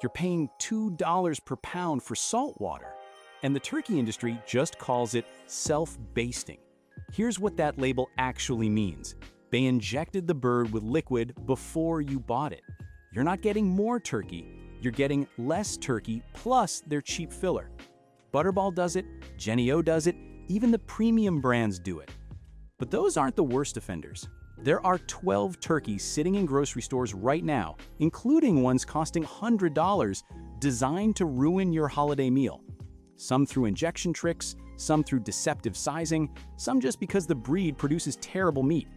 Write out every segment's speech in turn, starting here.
You're paying $2 per pound for saltwater. And the turkey industry just calls it self-basting. Here's what that label actually means. They injected the bird with liquid before you bought it. You're not getting more turkey, you're getting less turkey plus their cheap filler. Butterball does it, Jennie-O does it, even the premium brands do it. But those aren't the worst offenders. There are 12 turkeys sitting in grocery stores right now, including ones costing $100, designed to ruin your holiday meal. Some through injection tricks, some through deceptive sizing, some just because the breed produces terrible meat.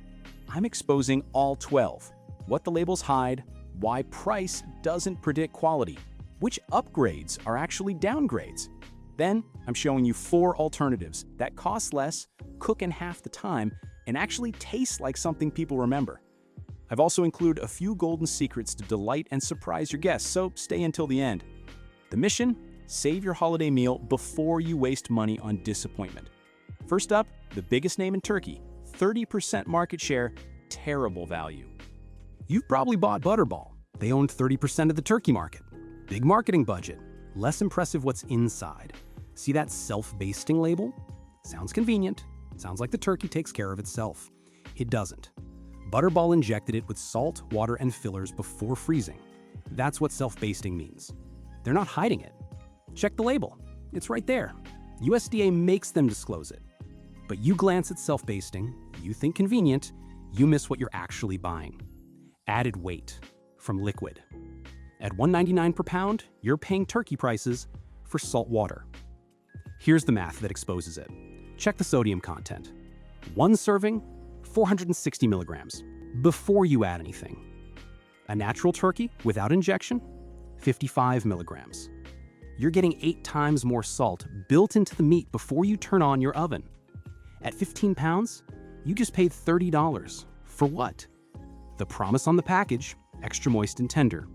I'm exposing all 12. What the labels hide, why price doesn't predict quality, which upgrades are actually downgrades. Then, I'm showing you 4 alternatives that cost less, cook in half the time, and actually taste like something people remember. I've also included a few golden secrets to delight and surprise your guests, so stay until the end. The mission? Save your holiday meal before you waste money on disappointment. First up, the biggest name in turkey, 30% market share, terrible value. You've probably bought Butterball. They owned 30% of the turkey market. Big marketing budget. Less impressive what's inside. See that self-basting label? Sounds convenient. Sounds like the turkey takes care of itself. It doesn't. Butterball injected it with salt, water, and fillers before freezing. That's what self-basting means. They're not hiding it. Check the label. It's right there. USDA makes them disclose it. But you glance at self-basting, you think convenient, you miss what you're actually buying. Added weight from liquid. At $1.99 per pound, you're paying turkey prices for salt water. Here's the math that exposes it. Check the sodium content. One serving, 460 milligrams, before you add anything. A natural turkey without injection, 55 milligrams. You're getting 8 times more salt built into the meat before you turn on your oven. At 15 pounds, you just paid $30. For what? The promise on the package, extra moist and tender.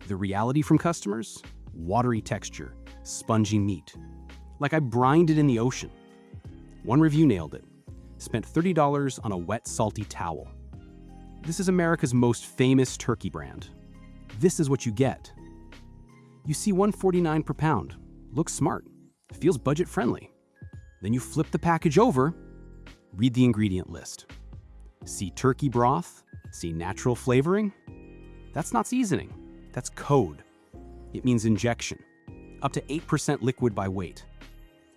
The reality from customers, watery texture, spongy meat. Like I brined it in the ocean. One review nailed it. Spent $30 on a wet, salty towel. This is America's most famous turkey brand. This is what you get. You see $1.49 per pound. Looks smart. Feels budget-friendly. Then you flip the package over, read the ingredient list. See turkey broth, see natural flavoring. That's not seasoning, that's code. It means injection, up to 8% liquid by weight.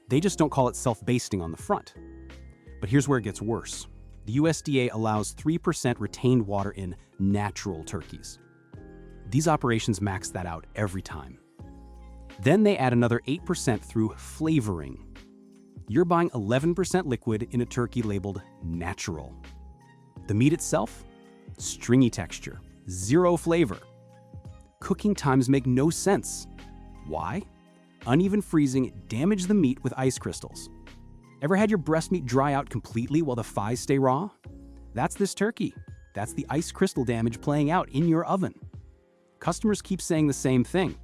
They just don't call it self-basting on the front. But here's where it gets worse. The USDA allows 3% retained water in natural turkeys. These operations max that out every time. Then they add another 8% through flavoring. You're buying 11% liquid in a turkey labeled natural. The meat itself? Stringy texture, 0 flavor. Cooking times make no sense. Why? Uneven freezing damaged the meat with ice crystals. Ever had your breast meat dry out completely while the thighs stay raw? That's this turkey. That's the ice crystal damage playing out in your oven. Customers keep saying the same thing.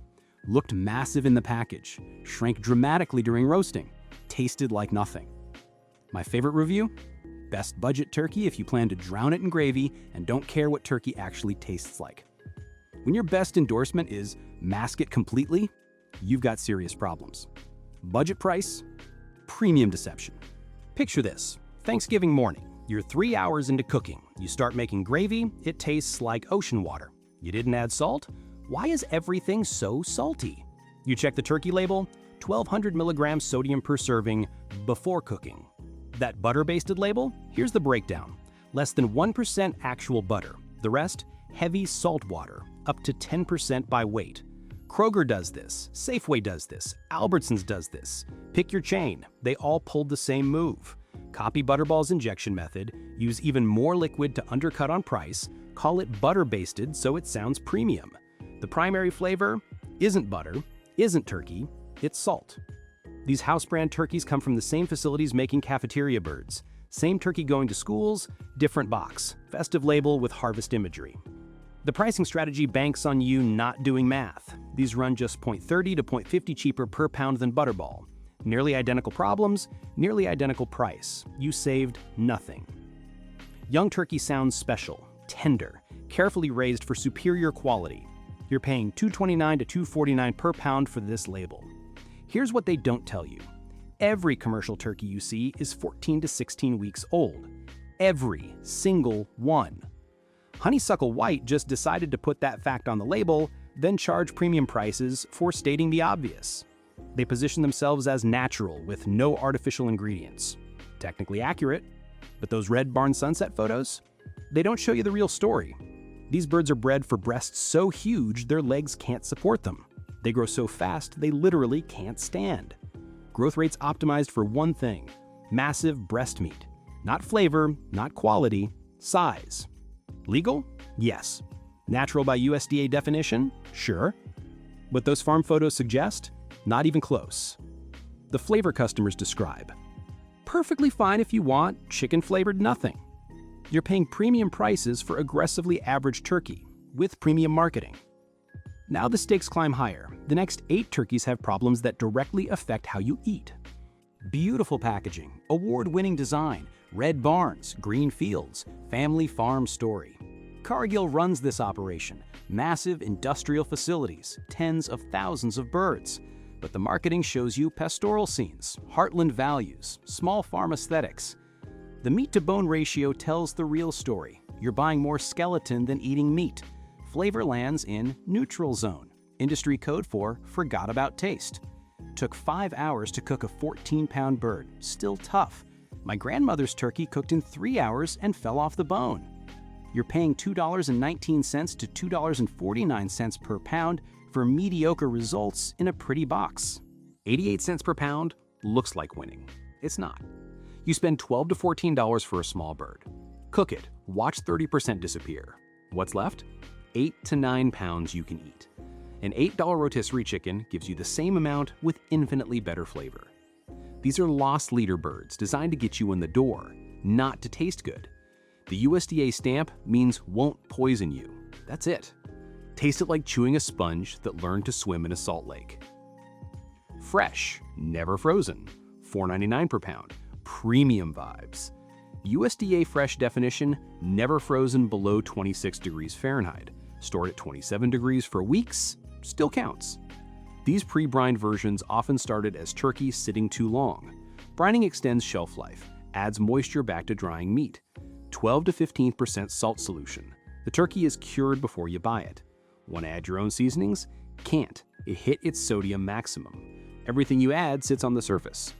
Looked massive in the package, shrank dramatically during roasting, tasted like nothing. My favorite review? Best budget turkey if you plan to drown it in gravy and don't care what turkey actually tastes like. When your best endorsement is mask it completely, you've got serious problems. Budget price, premium deception. Picture this, Thanksgiving morning. You're 3 hours into cooking. You start making gravy, it tastes like ocean water. You didn't add salt? Why is everything so salty? You check the turkey label, 1,200 milligrams sodium per serving before cooking. That butter-basted label? Here's the breakdown. Less than 1% actual butter. The rest, heavy salt water, up to 10% by weight. Kroger does this, Safeway does this, Albertsons does this. Pick your chain, they all pulled the same move. Copy Butterball's injection method, use even more liquid to undercut on price, call it butter-basted so it sounds premium. The primary flavor isn't butter, isn't turkey, it's salt. These house brand turkeys come from the same facilities making cafeteria birds. Same turkey going to schools, different box, festive label with harvest imagery. The pricing strategy banks on you not doing math. These run just 0.30 to 0.50 cheaper per pound than Butterball. Nearly identical problems, nearly identical price. You saved nothing. Young turkey sounds special, tender, carefully raised for superior quality. You're paying $2.29 to $2.49 per pound for this label. Here's what they don't tell you. Every commercial turkey you see is 14 to 16 weeks old. Every single one. Honeysuckle White just decided to put that fact on the label, then charge premium prices for stating the obvious. They position themselves as natural with no artificial ingredients. Technically accurate, but those red barn sunset photos? They don't show you the real story. These birds are bred for breasts so huge their legs can't support them. They grow so fast they literally can't stand. Growth rates optimized for one thing: massive breast meat. Not flavor, not quality, size. Legal? Yes. Natural by USDA definition? Sure. What those farm photos suggest? Not even close. The flavor customers describe: perfectly fine if you want chicken-flavored nothing. You're paying premium prices for aggressively average turkey, with premium marketing. Now the stakes climb higher. The next 8 turkeys have problems that directly affect how you eat. Beautiful packaging, award-winning design, red barns, green fields, family farm story. Cargill runs this operation, massive industrial facilities, tens of thousands of birds. But the marketing shows you pastoral scenes, heartland values, small farm aesthetics. The meat-to-bone ratio tells the real story. You're buying more skeleton than eating meat. Flavor lands in neutral zone, industry code for forgot about taste. Took 5 hours to cook a 14-pound bird, still tough. My grandmother's turkey cooked in 3 hours and fell off the bone. You're paying $2.19 to $2.49 per pound for mediocre results in a pretty box. 88 cents per pound looks like winning. It's not. You spend $12 to $14 for a small bird. Cook it, watch 30% disappear. What's left? 8 to 9 pounds you can eat. An $8 rotisserie chicken gives you the same amount with infinitely better flavor. These are loss leader birds designed to get you in the door, not to taste good. The USDA stamp means won't poison you. That's it. Taste it like chewing a sponge that learned to swim in a salt lake. Fresh, never frozen, $4.99 per pound, premium vibes. USDA fresh definition, never frozen below 26 degrees Fahrenheit. Stored at 27 degrees for weeks, still counts. These pre-brined versions often started as turkey sitting too long. Brining extends shelf life, adds moisture back to drying meat. 12 to 15% salt solution. The turkey is cured before you buy it. Want to add your own seasonings? Can't. It hit its sodium maximum. Everything you add sits on the surface.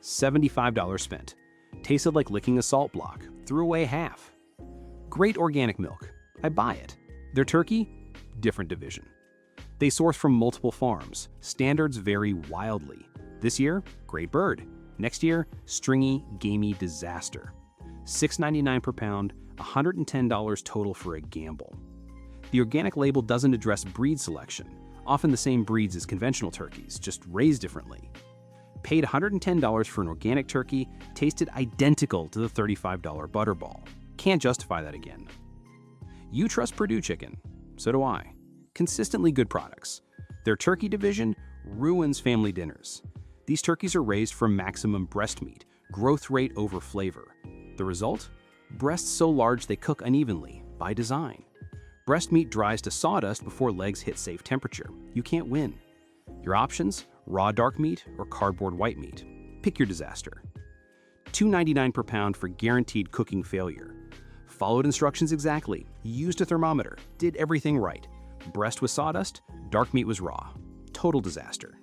$75 spent. Tasted like licking a salt block. Threw away half. Great organic milk. I buy it. Their turkey? Different division. They source from multiple farms. Standards vary wildly. This year, great bird. Next year, stringy, gamey disaster. $6.99 per pound, $110 total for a gamble. The organic label doesn't address breed selection, often the same breeds as conventional turkeys, just raised differently. Paid $110 for an organic turkey, tasted identical to the $35 butterball. Can't justify that again. You trust Purdue Chicken, so do I. Consistently good products. Their turkey division ruins family dinners. These turkeys are raised for maximum breast meat, growth rate over flavor. The result? Breasts so large they cook unevenly, by design. Breast meat dries to sawdust before legs hit safe temperature. You can't win. Your options? Raw dark meat or cardboard white meat. Pick your disaster. $2.99 per pound for guaranteed cooking failure. Followed instructions exactly, used a thermometer, did everything right. Breast was sawdust, dark meat was raw. Total disaster.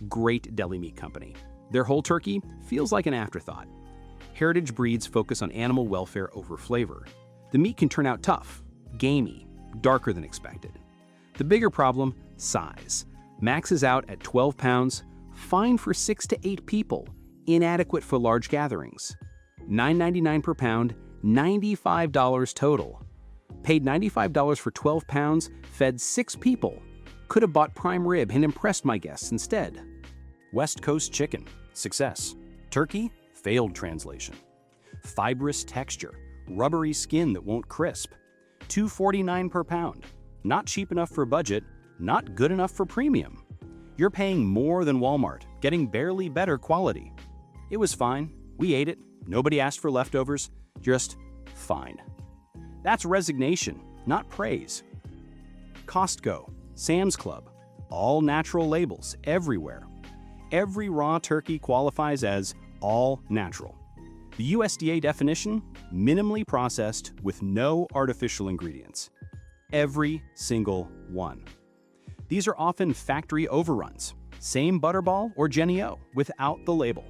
Great deli meat company. Their whole turkey feels like an afterthought. Heritage breeds focus on animal welfare over flavor. The meat can turn out tough, gamey, darker than expected. The bigger problem, size. Max is out at 12 pounds, fine for 6 to 8 people, inadequate for large gatherings. $9.99 per pound, $95 total. Paid $95 for 12 pounds, fed 6 people. Could have bought prime rib and impressed my guests instead. West Coast chicken, success. Turkey, failed translation. Fibrous texture, rubbery skin that won't crisp. $2.49 per pound. Not cheap enough for budget, not good enough for premium. You're paying more than Walmart, getting barely better quality. It was fine. We ate it. Nobody asked for leftovers. Just fine. That's resignation, not praise. Costco, Sam's Club, all natural labels everywhere. Every raw turkey qualifies as all natural. The USDA definition, minimally processed with no artificial ingredients. Every single one. These are often factory overruns, same Butterball or Jennie-O without the label.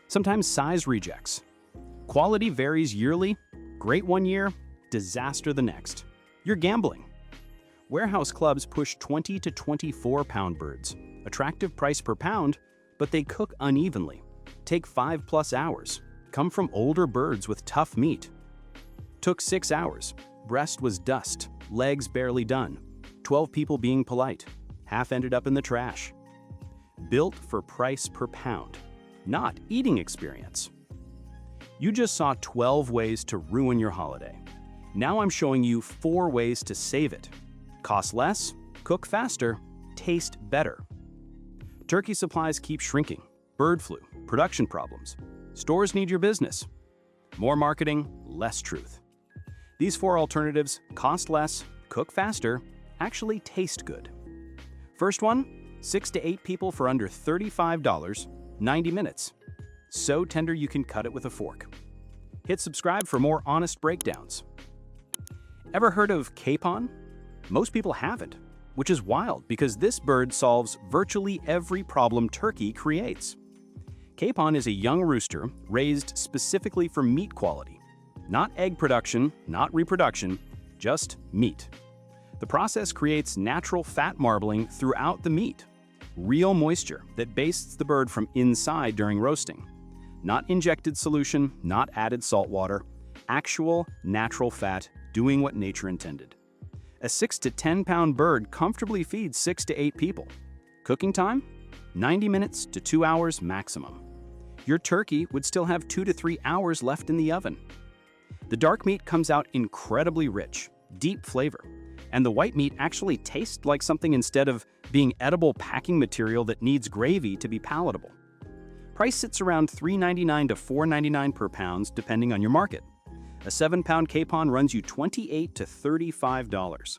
Sometimes size rejects. Quality varies yearly, great one year, disaster the next. You're gambling. Warehouse clubs push 20 to 24 pound birds. Attractive price per pound, but they cook unevenly. Take 5+ hours. Come from older birds with tough meat. Took 6 hours. Breast was dust, legs barely done. 12 people being polite. Half ended up in the trash. Built for price per pound, not eating experience. You just saw 12 ways to ruin your holiday. Now I'm showing you 4 ways to save it. Cost less, cook faster, taste better. Turkey supplies keep shrinking. Bird flu, production problems. Stores need your business. More marketing, less truth. These 4 alternatives cost less, cook faster, actually taste good. First one, 6 to 8 people for under $35, 90 minutes. So tender you can cut it with a fork. Hit subscribe for more honest breakdowns. Ever heard of capon? Most people haven't, which is wild because this bird solves virtually every problem turkey creates. Capon is a young rooster raised specifically for meat quality. Not egg production, not reproduction, just meat. The process creates natural fat marbling throughout the meat. Real moisture that bastes the bird from inside during roasting. Not injected solution, not added salt water. Actual, natural fat doing what nature intended. A 6 to 10 pound bird comfortably feeds 6 to 8 people. Cooking time? 90 minutes to 2 hours maximum. Your turkey would still have 2 to 3 hours left in the oven. The dark meat comes out incredibly rich, deep flavor, and the white meat actually tastes like something instead of being edible packing material that needs gravy to be palatable. Price sits around $3.99 to $4.99 per pound depending on your market. A 7-pound capon runs you $28 to $35.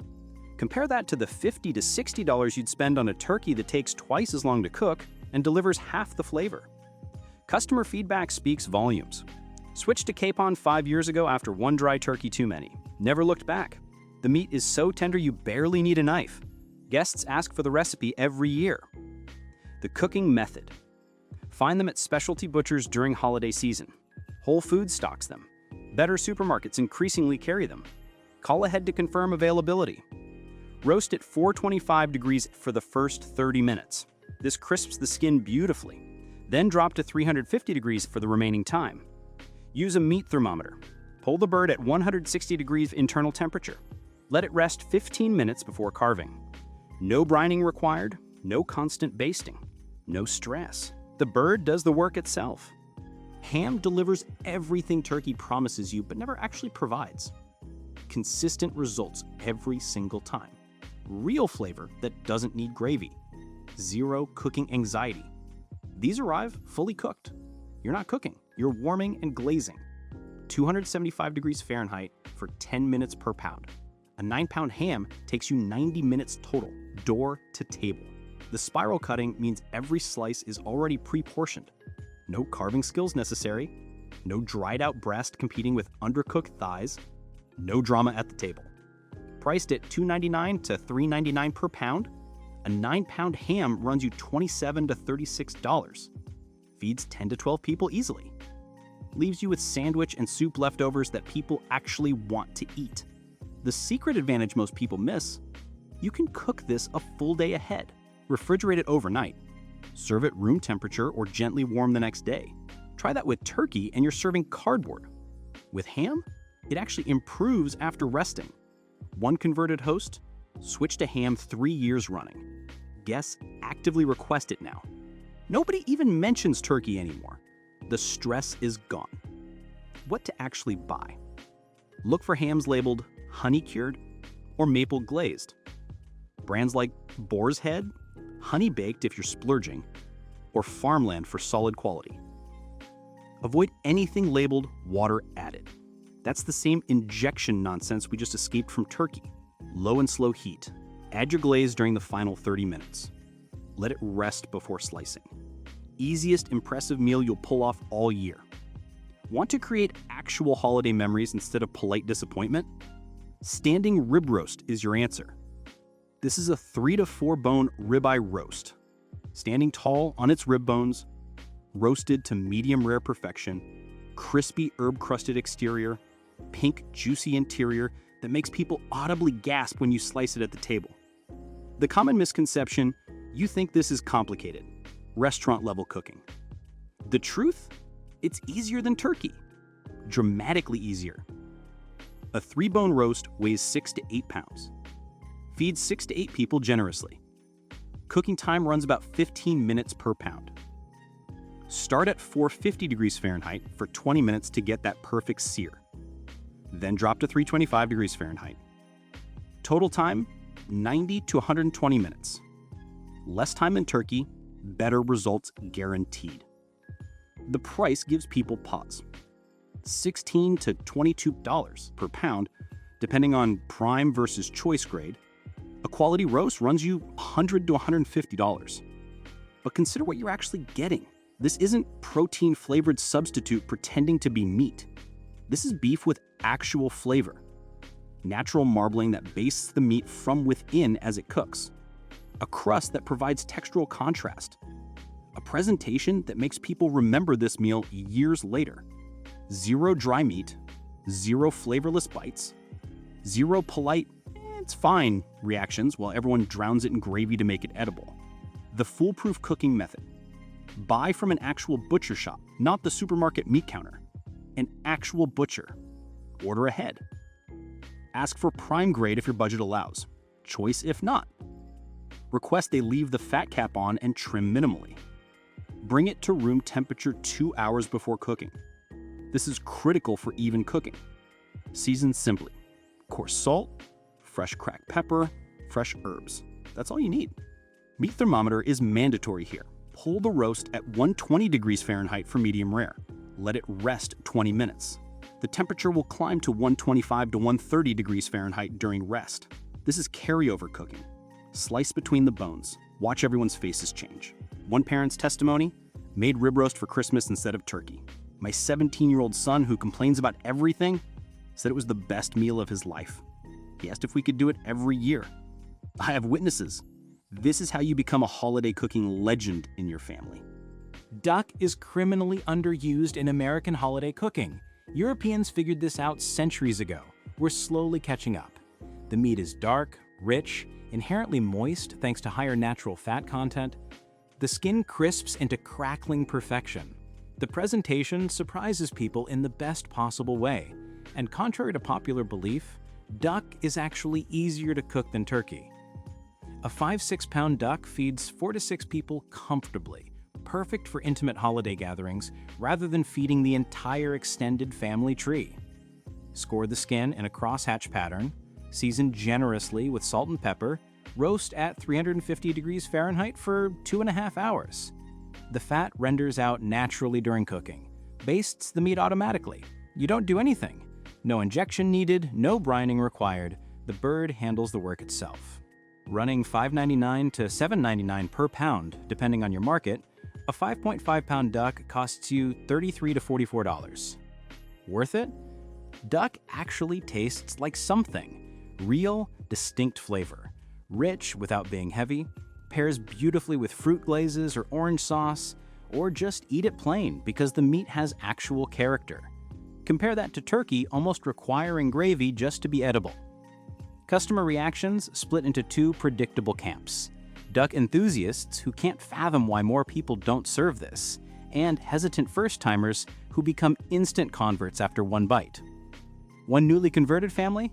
Compare that to the $50 to $60 you'd spend on a turkey that takes twice as long to cook and delivers half the flavor. Customer feedback speaks volumes. Switched to capon 5 years ago after one dry turkey too many. Never looked back. The meat is so tender you barely need a knife. Guests ask for the recipe every year. The cooking method. Find them at specialty butchers during holiday season. Whole Foods stocks them. Better supermarkets increasingly carry them. Call ahead to confirm availability. Roast at 425 degrees for the first 30 minutes. This crisps the skin beautifully. Then drop to 350 degrees for the remaining time. Use a meat thermometer. Pull the bird at 160 degrees internal temperature. Let it rest 15 minutes before carving. No brining required, no constant basting, no stress. The bird does the work itself. Ham delivers everything turkey promises you but never actually provides. Consistent results every single time. Real flavor that doesn't need gravy. Zero cooking anxiety. These arrive fully cooked. You're not cooking, you're warming and glazing. 275 degrees Fahrenheit for 10 minutes per pound. A 9-pound ham takes you 90 minutes total, door to table. The spiral cutting means every slice is already pre-portioned. No carving skills necessary. No dried out breast competing with undercooked thighs. No drama at the table. Priced at $2.99 to $3.99 per pound, a 9-pound ham runs you $27 to $36. Feeds 10 to 12 people easily. Leaves you with sandwich and soup leftovers that people actually want to eat. The secret advantage most people miss, you can cook this a full day ahead. Refrigerate it overnight. Serve it room temperature or gently warm the next day. Try that with turkey and you're serving cardboard. With ham, it actually improves after resting. One converted host, switch to ham 3 years running. Guests actively request it now. Nobody even mentions turkey anymore. The stress is gone. What to actually buy? Look for hams labeled honey cured or maple glazed. Brands like Boar's Head, Honey Baked if you're splurging, or Farmland for solid quality. Avoid anything labeled water added. That's the same injection nonsense we just escaped from turkey. Low and slow heat. Add your glaze during the final 30 minutes. Let it rest before slicing. Easiest impressive meal you'll pull off all year. Want to create actual holiday memories instead of polite disappointment? Standing rib roast is your answer. This is a 3 to 4 bone ribeye roast. Standing tall on its rib bones, roasted to medium rare perfection, crispy herb-crusted exterior, pink juicy interior that makes people audibly gasp when you slice it at the table. The common misconception, you think this is complicated, restaurant-level cooking. The truth? It's easier than turkey. Dramatically easier. A 3-bone roast weighs 6 to 8 pounds. Feeds 6 to 8 people generously. Cooking time runs about 15 minutes per pound. Start at 450 degrees Fahrenheit for 20 minutes to get that perfect sear. Then drop to 325 degrees Fahrenheit. Total time, 90 to 120 minutes. Less time than turkey, better results guaranteed. The price gives people pause. $16 to $22 per pound, depending on prime versus choice grade. A quality roast runs you $100 to $150. But consider what you're actually getting. This isn't protein-flavored substitute pretending to be meat. This is beef with actual flavor. Natural marbling that bastes the meat from within as it cooks. A crust that provides textural contrast. A presentation that makes people remember this meal years later. 0 dry meat, 0 flavorless bites, 0 polite, it's fine reactions while everyone drowns it in gravy to make it edible. The foolproof cooking method. Buy from an actual butcher shop, not the supermarket meat counter. An actual butcher. Order ahead. Ask for prime grade if your budget allows. Choice if not. Request they leave the fat cap on and trim minimally. Bring it to room temperature 2 hours before cooking. This is critical for even cooking. Season simply. Coarse salt, fresh cracked pepper, fresh herbs. That's all you need. Meat thermometer is mandatory here. Pull the roast at 120 degrees Fahrenheit for medium rare. Let it rest 20 minutes. The temperature will climb to 125 to 130 degrees Fahrenheit during rest. This is carryover cooking. Slice between the bones. Watch everyone's faces change. One parent's testimony, made rib roast for Christmas instead of turkey. My 17-year-old son, who complains about everything, said it was the best meal of his life. He asked if we could do it every year. I have witnesses. This is how you become a holiday cooking legend in your family. Duck is criminally underused in American holiday cooking. Europeans figured this out centuries ago. We're slowly catching up. The meat is dark, rich, inherently moist thanks to higher natural fat content. The skin crisps into crackling perfection. The presentation surprises people in the best possible way. And contrary to popular belief, duck is actually easier to cook than turkey. A 5-6 pound duck feeds 4 to 6 people comfortably, perfect for intimate holiday gatherings rather than feeding the entire extended family tree. Score the skin in a crosshatch pattern, season generously with salt and pepper, roast at 350 degrees Fahrenheit for 2.5 hours. The fat renders out naturally during cooking, bastes the meat automatically. You don't do anything. No injection needed, no brining required. The bird handles the work itself. Running $5.99 to $7.99 per pound, depending on your market, a 5.5 pound duck costs you $33 to $44. Worth it? Duck actually tastes like something. Real, distinct flavor. Rich without being heavy, pairs beautifully with fruit glazes or orange sauce, or just eat it plain because the meat has actual character. Compare that to turkey almost requiring gravy just to be edible. Customer reactions split into 2 predictable camps. Duck enthusiasts who can't fathom why more people don't serve this, and hesitant first-timers who become instant converts after one bite. One newly converted family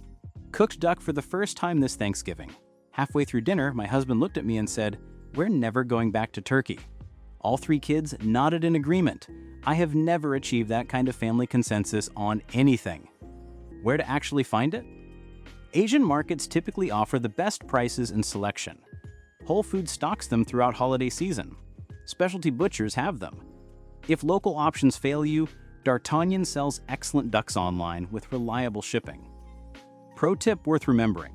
cooked duck for the first time this Thanksgiving. Halfway through dinner, my husband looked at me and said, "We're never going back to turkey." All 3 kids nodded in agreement. I have never achieved that kind of family consensus on anything. Where to actually find it? Asian markets typically offer the best prices and selection. Whole Foods stocks them throughout holiday season. Specialty butchers have them. If local options fail you, D'Artagnan sells excellent ducks online with reliable shipping. Pro tip worth remembering: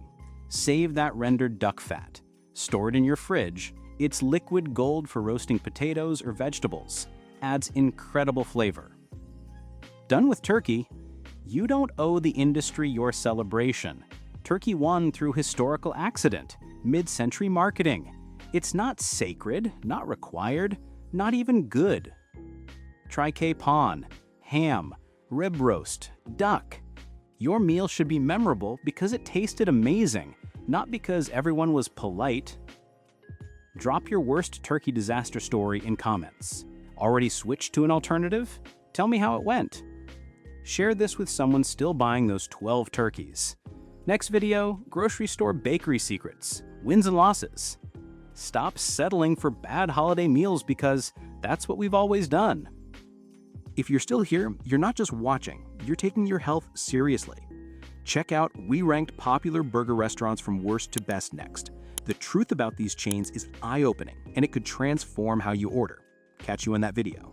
Save that rendered duck fat. Store it in your fridge. It's liquid gold for roasting potatoes or vegetables. Adds incredible flavor. Done with turkey? You don't owe the industry your celebration. Turkey won through historical accident, mid-century marketing. It's not sacred, not required, not even good. Try capon, ham, rib roast, duck. Your meal should be memorable because it tasted amazing, not because everyone was polite. Drop your worst turkey disaster story in comments. Already switched to an alternative? Tell me how it went. Share this with someone still buying those 12 turkeys. Next video, grocery store bakery secrets, wins and losses. Stop settling for bad holiday meals because that's what we've always done. If you're still here, you're not just watching, you're taking your health seriously. Check out We Ranked Popular Burger Restaurants from Worst to Best next. The truth about these chains is eye-opening, and it could transform how you order. Catch you in that video.